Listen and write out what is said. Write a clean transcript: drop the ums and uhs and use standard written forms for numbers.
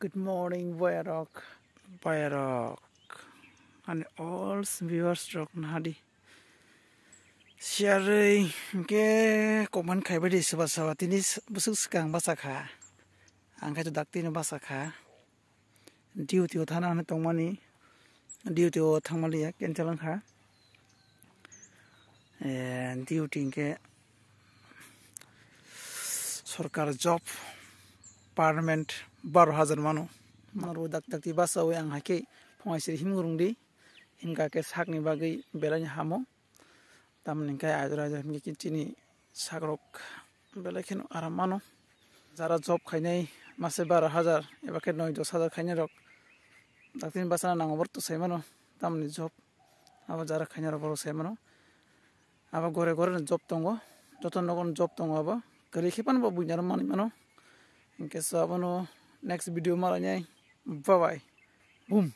Good morning, Bayarok, and all viewers rock nadi. Share ke koman kai badi sebasa tini busuk sekang basakha. Angkai tu dakti ni basakha. Duty thana na tongmani. Duty thangmali ya kencalang kha. Duty ke सरकार job parliament 12,000 mano maro dakti basa we ang hake phongaisir himgurungdi himka ke sakni bagi belani hamo tamni kai adra himki kichini sagrok belakhen aram mano jara job khainai mase 12,000 eba ke 9-10,000 khainai rok dakti basa nangobor to sai mano tamni job aba jara khainai rok sai mano aba gore job tongo joton nogon job tongo aba kali khipan ba buinar mani mano inke sabano next video malanya bye bye boom.